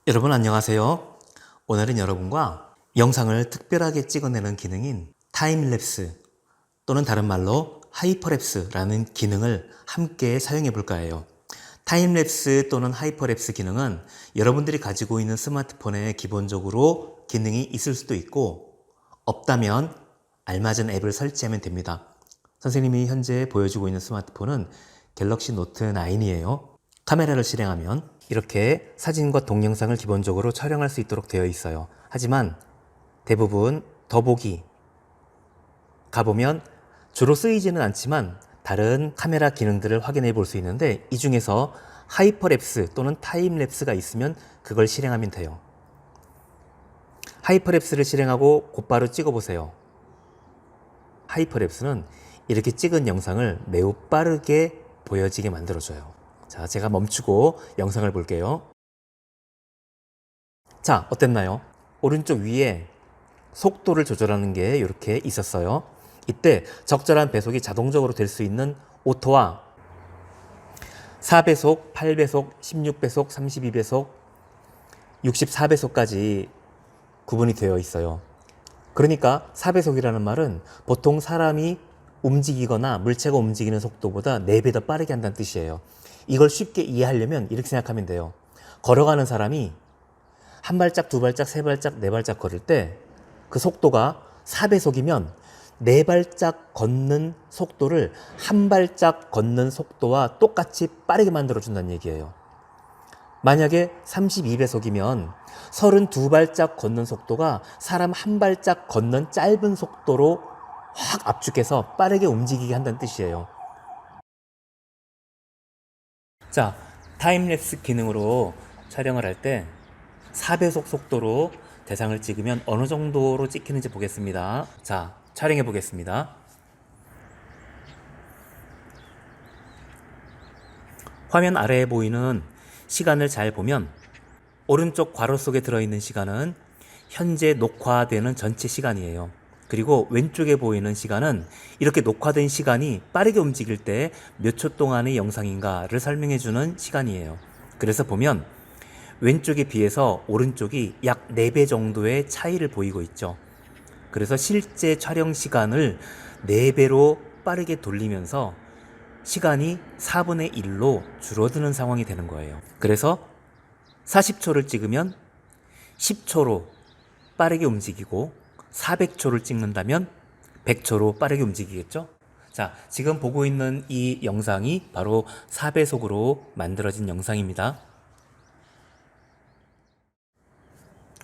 여러분 안녕하세요. 오늘은 여러분과 영상을 특별하게 찍어내는 기능인 타임랩스 또는 다른 말로 하이퍼랩스라는 기능을 함께 사용해 볼까 해요. 타임랩스 또는 하이퍼랩스 기능은 여러분들이 가지고 있는 스마트폰에 기본적으로 기능이 있을 수도 있고 없다면 알맞은 앱을 설치하면 됩니다. 선생님이 현재 보여주고 있는 스마트폰은 갤럭시 노트 9이에요. 카메라를 실행하면 이렇게 사진과 동영상을 기본적으로 촬영할 수 있도록 되어 있어요. 하지만 대부분 더보기 가보면 주로 쓰이지는 않지만 다른 카메라 기능들을 확인해 볼 수 있는데 이 중에서 하이퍼랩스 또는 타임랩스가 있으면 그걸 실행하면 돼요. 하이퍼랩스를 실행하고 곧바로 찍어보세요. 하이퍼랩스는 이렇게 찍은 영상을 매우 빠르게 보여지게 만들어줘요. 자, 제가 멈추고 영상을 볼게요. 자, 어땠나요? 오른쪽 위에 속도를 조절하는 게 이렇게 있었어요. 이때 적절한 배속이 자동적으로 될 수 있는 오토와 4배속, 8배속, 16배속, 32배속, 64배속까지 구분이 되어 있어요. 그러니까 4배속이라는 말은 보통 사람이 움직이거나 물체가 움직이는 속도보다 4배 더 빠르게 한다는 뜻이에요. 이걸 쉽게 이해하려면 이렇게 생각하면 돼요. 걸어가는 사람이 한 발짝, 두 발짝, 세 발짝, 네 발짝 걸을 때 그 속도가 4배속이면 네 발짝 걷는 속도를 한 발짝 걷는 속도와 똑같이 빠르게 만들어준다는 얘기예요. 만약에 32배속이면 32발짝 걷는 속도가 사람 한 발짝 걷는 짧은 속도로 확 압축해서 빠르게 움직이게 한다는 뜻이에요. 자, 타임랩스 기능으로 촬영을 할 때 4배속 속도로 대상을 찍으면 어느 정도로 찍히는지 보겠습니다. 자, 촬영해 보겠습니다. 화면 아래에 보이는 시간을 잘 보면 오른쪽 괄호 속에 들어있는 시간은 현재 녹화되는 전체 시간이에요. 그리고 왼쪽에 보이는 시간은 이렇게 녹화된 시간이 빠르게 움직일 때 몇 초 동안의 영상인가를 설명해주는 시간이에요. 그래서 보면 왼쪽에 비해서 오른쪽이 약 4배 정도의 차이를 보이고 있죠. 그래서 실제 촬영 시간을 4배로 빠르게 돌리면서 시간이 4분의 1로 줄어드는 상황이 되는 거예요. 그래서 40초를 찍으면 10초로 빠르게 움직이고 400초를 찍는다면 100초로 빠르게 움직이겠죠? 자, 지금 보고 있는 이 영상이 바로 4배속으로 만들어진 영상입니다.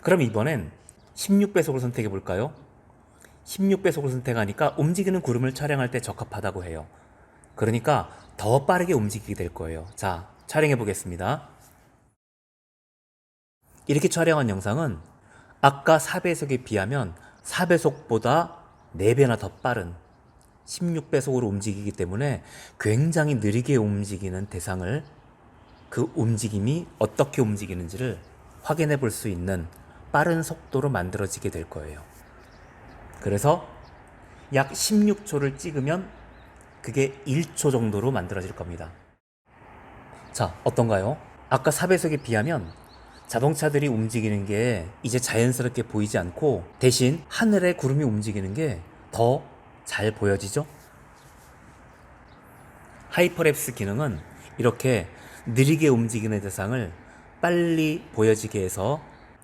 그럼 이번엔 16배속을 선택해 볼까요? 16배속을 선택하니까 움직이는 구름을 촬영할 때 적합하다고 해요. 그러니까 더 빠르게 움직이게 될 거예요. 자, 촬영해 보겠습니다. 이렇게 촬영한 영상은 아까 4배속에 비하면 4배속보다 4배나 더 빠른 16배속으로 움직이기 때문에 굉장히 느리게 움직이는 대상을 그 움직임이 어떻게 움직이는지를 확인해 볼 수 있는 빠른 속도로 만들어지게 될 거예요. 그래서 약 16초를 찍으면 그게 1초 정도로 만들어질 겁니다. 자, 어떤가요? 아까 4배속에 비하면 자동차들이 움직이는 게 이제 자연스럽게 보이지 않고 대신 하늘에 구름이 움직이는 게 더 잘 보여지죠? 하이퍼랩스 기능은 이렇게 느리게 움직이는 대상을 빨리 보여지게 해서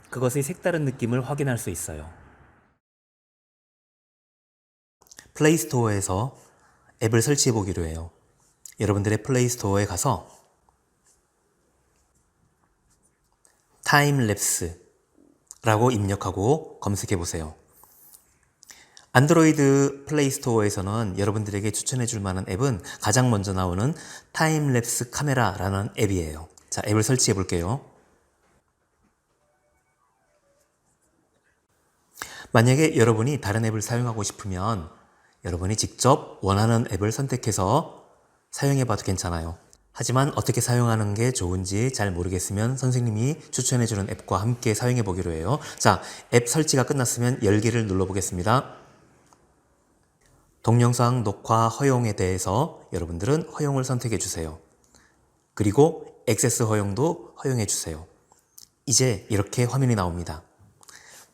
그것의 색다른 느낌을 확인할 수 있어요. 플레이스토어에서 앱을 설치해 보기로 해요. 여러분들의 플레이스토어에 가서 타임랩스라고 입력하고 검색해 보세요. 안드로이드 플레이스토어에서는 여러분들에게 추천해 줄 만한 앱은 가장 먼저 나오는 타임랩스 카메라라는 앱이에요. 자, 앱을 설치해 볼게요. 만약에 여러분이 다른 앱을 사용하고 싶으면 여러분이 직접 원하는 앱을 선택해서 사용해 봐도 괜찮아요. 하지만 어떻게 사용하는 게 좋은지 잘 모르겠으면 선생님이 추천해 주는 앱과 함께 사용해 보기로 해요. 자, 앱 설치가 끝났으면 열기를 눌러 보겠습니다. 동영상 녹화 허용에 대해서 여러분들은 허용을 선택해 주세요. 그리고 액세스 허용도 허용해 주세요. 이제 이렇게 화면이 나옵니다.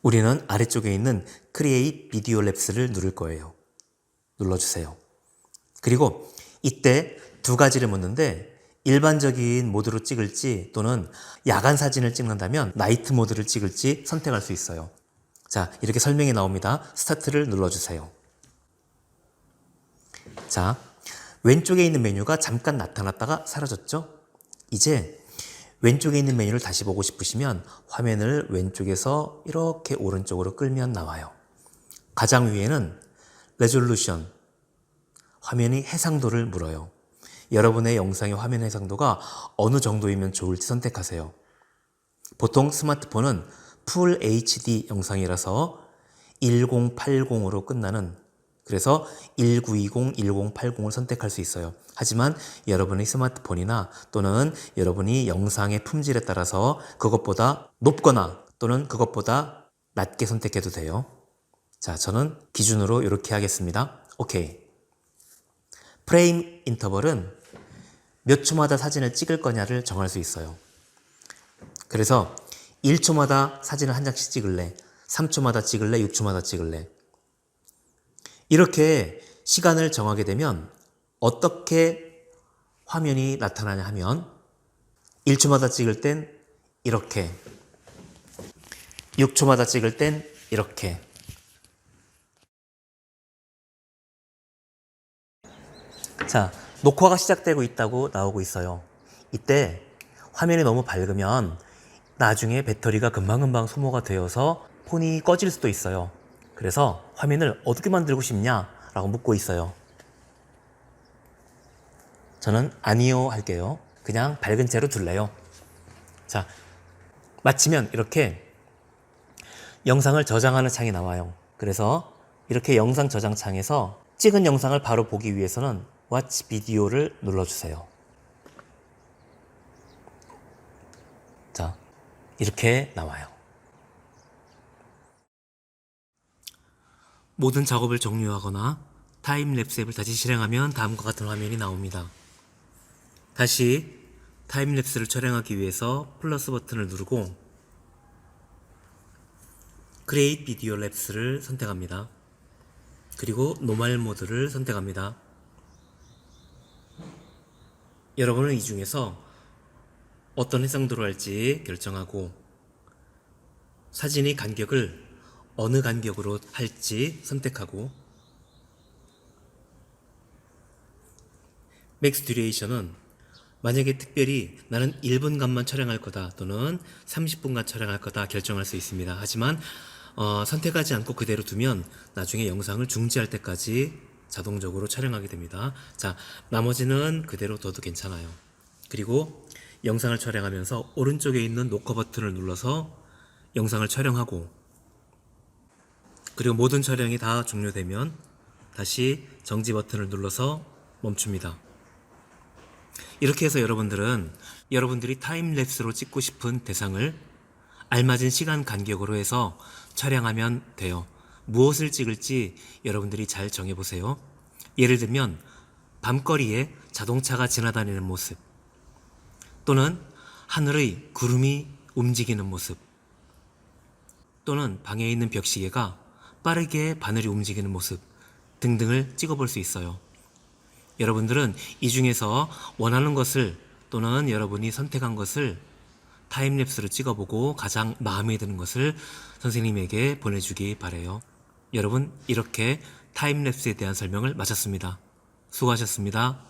우리는 아래쪽에 있는 Create Video Labs를 누를 거예요. 눌러주세요. 그리고 이때 두 가지를 묻는데 일반적인 모드로 찍을지 또는 야간 사진을 찍는다면 나이트 모드를 찍을지 선택할 수 있어요. 자, 이렇게 설명이 나옵니다. 스타트를 눌러주세요. 자, 왼쪽에 있는 메뉴가 잠깐 나타났다가 사라졌죠? 이제 왼쪽에 있는 메뉴를 다시 보고 싶으시면 화면을 왼쪽에서 이렇게 오른쪽으로 끌면 나와요. 가장 위에는 레졸루션, 화면의 해상도를 물어요. 여러분의 영상의 화면 해상도가 어느 정도이면 좋을지 선택하세요. 보통 스마트폰은 풀 HD 영상이라서 1080으로 끝나는, 그래서 1920, 1080을 선택할 수 있어요. 하지만 여러분의 스마트폰이나 또는 여러분이 영상의 품질에 따라서 그것보다 높거나 또는 그것보다 낮게 선택해도 돼요. 자, 저는 기준으로 이렇게 하겠습니다. 오케이. 프레임 인터벌은 몇 초마다 사진을 찍을 거냐를 정할 수 있어요. 그래서 1초마다 사진을 한 장씩 찍을래, 3초마다 찍을래, 6초마다 찍을래. 이렇게 시간을 정하게 되면 어떻게 화면이 나타나냐 하면 1초마다 찍을 땐 이렇게, 6초마다 찍을 땐 이렇게. 자, 녹화가 시작되고 있다고 나오고 있어요. 이때 화면이 너무 밝으면 나중에 배터리가 금방금방 소모가 되어서 폰이 꺼질 수도 있어요. 그래서 화면을 어둡게 만들고 싶냐? 라고 묻고 있어요. 저는 아니요 할게요. 그냥 밝은 채로 둘래요. 자, 마치면 이렇게 영상을 저장하는 창이 나와요. 그래서 이렇게 영상 저장 창에서 찍은 영상을 바로 보기 위해서는 Watch Video를 눌러주세요. 자, 이렇게 나와요. 모든 작업을 종료하거나 타임랩스 앱을 다시 실행하면 다음과 같은 화면이 나옵니다. 다시 타임랩스를 촬영하기 위해서 플러스 버튼을 누르고 Create Video Laps를 선택합니다. 그리고 노멀 모드를 선택합니다. 여러분은 이 중에서 어떤 해상도로 할지 결정하고 사진의 간격을 어느 간격으로 할지 선택하고 맥스 듀레이션은 만약에 특별히 나는 1분간만 촬영할 거다 또는 30분간 촬영할 거다 결정할 수 있습니다. 하지만 선택하지 않고 그대로 두면 나중에 영상을 중지할 때까지 자동적으로 촬영하게 됩니다. 자, 나머지는 그대로 둬도 괜찮아요. 그리고 영상을 촬영하면서 오른쪽에 있는 녹화 버튼을 눌러서 영상을 촬영하고 그리고 모든 촬영이 다 종료되면 다시 정지 버튼을 눌러서 멈춥니다. 이렇게 해서 여러분들이 타임랩스로 찍고 싶은 대상을 알맞은 시간 간격으로 해서 촬영하면 돼요. 무엇을 찍을지 여러분들이 잘 정해보세요. 예를 들면 밤거리에 자동차가 지나다니는 모습 또는 하늘의 구름이 움직이는 모습 또는 방에 있는 벽시계가 빠르게 바늘이 움직이는 모습 등등을 찍어볼 수 있어요. 여러분들은 이 중에서 원하는 것을 또는 여러분이 선택한 것을 타임랩스로 찍어보고 가장 마음에 드는 것을 선생님에게 보내주기 바라요. 여러분, 이렇게 타임랩스에 대한 설명을 마쳤습니다. 수고하셨습니다.